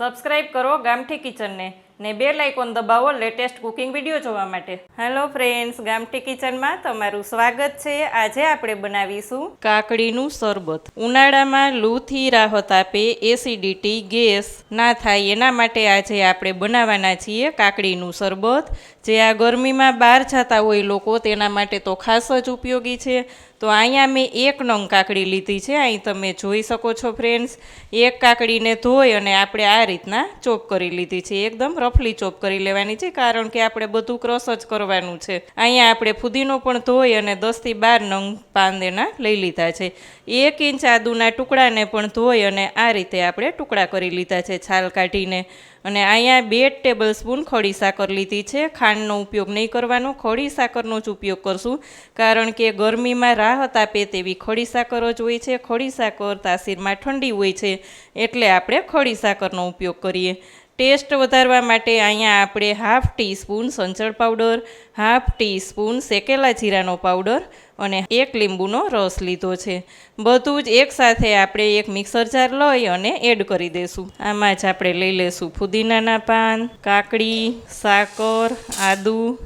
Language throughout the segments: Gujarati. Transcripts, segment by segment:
સબસ્ક્રાઇબ કરો ગામઠી કિચનને ને બેલ આઇકોન દબાવો લેટેસ્ટ કુકિંગ વિડીયો જોવા માટે। હેલો ફ્રેન્ડ્સ, ગામઠી કિચનમાં તમારું સ્વાગત છે। આજે આપણે બનાવીશું કાકડીનું શરબત। ઉનાળામાં લૂથી રાહત આપે, એસિડિટી, ગેસ ના થાય એના માટે આજે આપણે બનાવવાના છીએ કાકડીનું શરબત, જે આ ગરમીમાં બહાર જતા હોય લોકો તેના માટે તો ખાસ જ ઉપયોગી છે। તો અહીંયા મેં 1 નંગ કાકડી લીધી છે। અહીં તમે જોઈ શકો છો ફ્રેન્ડ્સ, એક કાકડીને ધોઈ અને આપણે આ રીતના ચોપ કરી લીધી છે। એકદમ રફલી ચોપ કરી લેવાની છે, કારણ કે આપણે બધું ક્રશ જ કરવાનું છે। અહીંયા આપણે ફુદીનો પણ ધોઈ અને 10 થી 12 નંગ પાન એના લઈ લીધા છે। 1 ઇંચ આદુના ટુકડાને પણ ધોઈ અને આ રીતે આપણે ટુકડા કરી લીધા છે છાલ કાઢીને। અને અહીંયા 2 ટેબલ સ્પૂન ખડી સાકર લીધી છે। ખાંડનો ઉપયોગ નહીં કરવાનો, ખડી સાકરનો જ ઉપયોગ કરશું, કારણ કે ગરમીમાં રાહત આપે તેવી ખડી સાકર જ હોય છે। ખડી સાકર તાસીરમાં ઠંડી હોય છે, એટલે આપણે ખડી સાકરનો ઉપયોગ કરીએ। ટેસ્ટ વધારવા માટે અહીંયા આપણે 1/2 ટીસ્પૂન સંચળ પાવડર, 1/2 ટીસ્પૂન શેકેલા જીરાનો પાવડર અને 1 લીંબુનો રસ લીધો છે। બધું જ એકસાથે આપણે એક મિક્સર જાર લઈ અને એડ કરી દઈશું। આમાં જ આપણે લઈ લઈશું ફુદીનાના પાન, કાકડી, સાકર, આદુ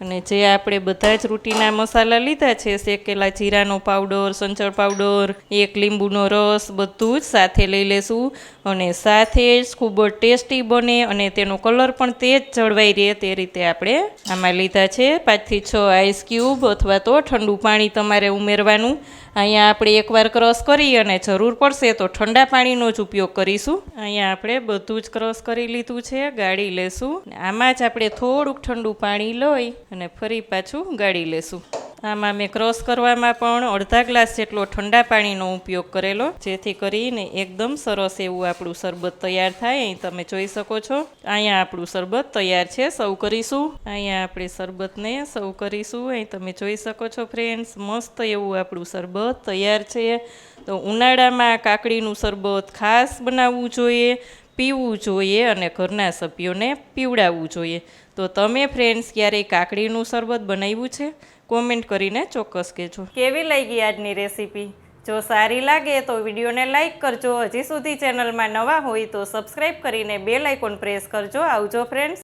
અને જે આપણે બધા જ રૂટીના મસાલા લીધા છે, શેકેલા જીરાનો પાવડર, સંચળ પાવડર, 1 લીંબુનો રસ, બધું જ સાથે લઈ લેશું। અને સાથે જ ખૂબ જ ટેસ્ટી બને અને તેનો કલર પણ તે જ જળવાઈ રહે તે રીતે આપણે આમાં લીધા છે 5 થી 6 આઈસ ક્યુબ, અથવા તો ઠંડુ પાણી તમારે ઉમેરવાનું। અહીંયા આપણે એકવાર ક્રશ કરી અને જરૂર પડશે તો ઠંડા પાણીનો જ ઉપયોગ કરીશું। અહીંયા આપણે બધું જ ક્રશ કરી લીધું છે, ગાળી લેશું। આમાં જ આપણે થોડુંક ઠંડુ પાણી લઈ અને ફરી પાછું ગાળી લેશું। આમાં મેં ક્રશ કરવામાં પણ અડધા ગ્લાસ જેટલો ઠંડા પાણીનો ઉપયોગ કરેલો, જેથી કરીને એકદમ સરસ એવું આપણું શરબત તૈયાર થાય। અહીં તમે જોઈ શકો છો, અહીંયા આપણું શરબત તૈયાર છે। સર્વ કરીશું। અહીંયા આપણે શરબતને સર્વ કરીશું। અહીં તમે જોઈ શકો છો ફ્રેન્ડ્સ, મસ્ત એવું આપણું શરબત તૈયાર છે। તો ઉનાળામાં કાકડીનું શરબત ખાસ બનાવવું જોઈએ, પીવું જોઈએ અને ઘરના સભ્યોને પીવડાવવું જોઈએ। તો તમે ફ્રેન્ડ્સ ક્યારેય કાકડીનું શરબત બનાવ્યું છે? કોમેન્ટ કરીને ચોક્કસ કહેજો। કેવી લાગી આજની રેસીપી? જો સારી લાગે તો વિડીયોને લાઇક કરજો। હજી સુધી ચેનલમાં નવા હોય તો સબસ્ક્રાઈબ કરીને બેલ આઇકોન પ્રેસ કરજો। આવજો ફ્રેન્ડ્સ।